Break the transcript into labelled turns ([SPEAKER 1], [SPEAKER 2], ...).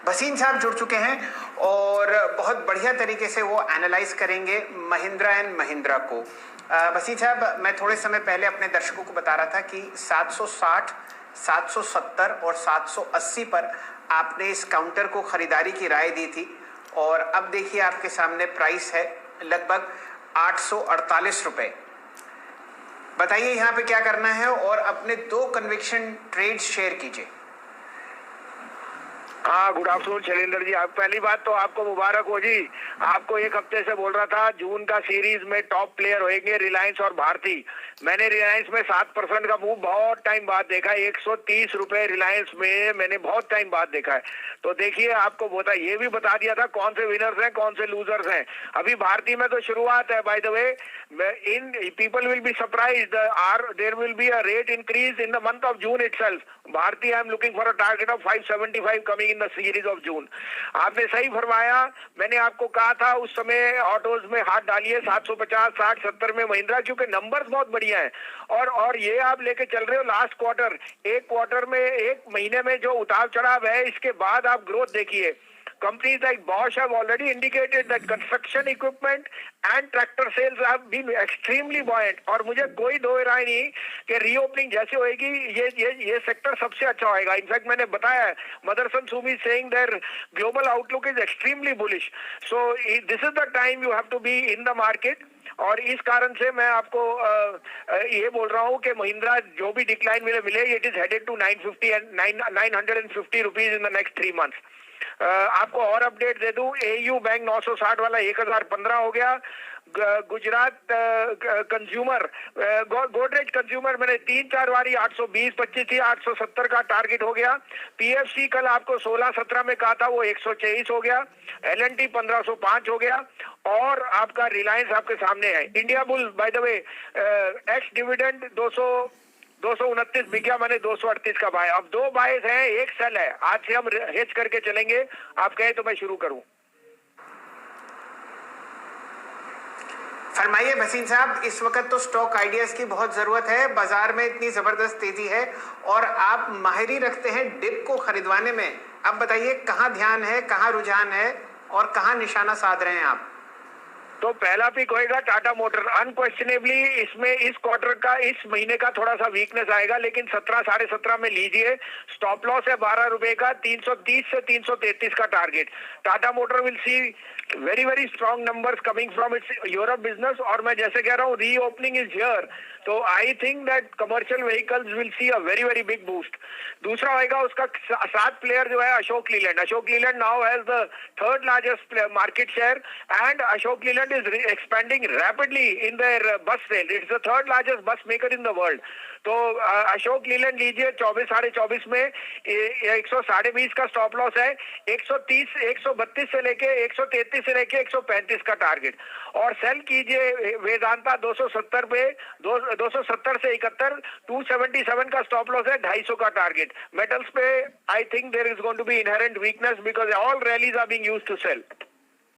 [SPEAKER 1] भसीन साहब जुड़ चुके हैं और बहुत बढ़िया तरीके से वो एनालाइज करेंगे महिंद्रा एंड महिंद्रा को। भसीन साहब, मैं थोड़े समय पहले अपने दर्शकों को बता रहा था कि 760, 770 और 780 पर आपने इस काउंटर को खरीदारी की राय दी थी और अब देखिए आपके सामने प्राइस है लगभग 848 रुपए। बताइए यहाँ पे क्या करना है और अपने 2 कन्विक्शन ट्रेड्स शेयर कीजिए।
[SPEAKER 2] हाँ, गुड आफ्टरनून शैलेंद्र जी। आप पहली बात तो आपको मुबारक हो जी। आपको एक हफ्ते से बोल रहा था जून का सीरीज में टॉप प्लेयर होंगे रिलायंस और भारती। मैंने रिलायंस में 7% का मूव बहुत टाइम बाद देखा है। 130 रुपए रिलायंस में मैंने बहुत टाइम बाद देखा है। तो देखिए, आपको ये भी बता दिया था कौन से विनर्स हैं कौन से लूजर्स हैं। अभी भारती में तो शुरुआत है। By the way, in people will be surprised, there will be a rate increase in the month of June itself. Bharti, I am looking for a target of 575 coming in the series of June. आपने सही फरमाया। मैंने आपको कहा था उस समय autos में हाथ डालिए 750, 60, 70 में महिंद्रा, क्योंकि नंबर्स बहुत बढ़िया हैं। और ये आप लेके चल रहे हो लास्ट क्वार्टर, एक क्वार्टर में, एक महीने में जो उतार चढ़ाव है, इसके बाद आप ग्रोथ देखिए। Companies like Bosch have already indicated that construction equipment and tractor sales have been extremely buoyant। और मुझे कोई दो राय नहीं कि रीओपनिंग जैसे होएगी ये सेक्टर सबसे अच्छा होएगा। इनफैक्ट मैंने बताया है, Motherson Sumi saying their global outlook is extremely bullish. So this is the time you have to be in the market. और इस कारण से मैं आपको ये बोल रहा हूँ कि महिंद्रा जो भी डिक्लाइन मिले, it is headed to 950 and 950 rupees in the next 3 months. आपको और अपडेट दे दूं, एयू बैंक 960 वाला 1015 हो गया। गुजरात कंज्यूमर, गोदरेज कंज्यूमर मैंने 3-4 बारी 820-25 थी, 870 का टारगेट हो गया। पीएफसी कल आपको 16-17 में कहा था, वो 123 हो गया। एलएनटी 1505 हो गया। और आपका रिलायंस आपके सामने है। India bull bye the way, x dividend 229 बिक गया, मैंने 238 का बाय। अब 2 बायस हैं, एक सेल है। आज से हम हेज करके चलेंगे। आप कहें तो मैं शुरू करूं।
[SPEAKER 1] फरमाइए भसीन साहब, इस वक्त तो स्टॉक आइडियाज की बहुत जरूरत है। बाजार में इतनी जबरदस्त तेजी है और आप माहिरी रखते हैं डिप को खरीदवाने में। अब बताइए कहां ध्यान है, कहां रुझान है और कहां निशाना साध रहे हैं आप?
[SPEAKER 2] तो पहला पिक होएगा टाटा मोटर। अनक्वेश्चनेबली इसमें इस क्वार्टर का, इस महीने का थोड़ा सा वीकनेस आएगा, लेकिन 17, 17.5 में लीजिए। स्टॉप लॉस है 12 रुपए का। 330 से 333 का target. Tata motor will see very very strong numbers coming from its Europe business. और मैं जैसे कह रहा हूँ, रीओपनिंग इज हियर, तो I think that commercial vehicles will see a very very big boost. दूसरा होएगा उसका 7 प्लेयर जो है Ashok Leyland. Ashok Leyland now has the 3rd largest market share and Ashok Leyland is expanding rapidly in their bus sale. It's the 3rd largest bus maker in the world. तो अशोक लीलैंड लीजिए 24, 24.5 में 120 का stop loss है। 130, 132 से लेके 133 से लेके 135 का टारगेट। और सेल कीजिए वेदांता 270 पे, 270 से 71, 277 का स्टॉप लॉस है, 250 का टारगेट। मेटल्स पे I think there is going to be inherent weakness because all rallies are being used to cell.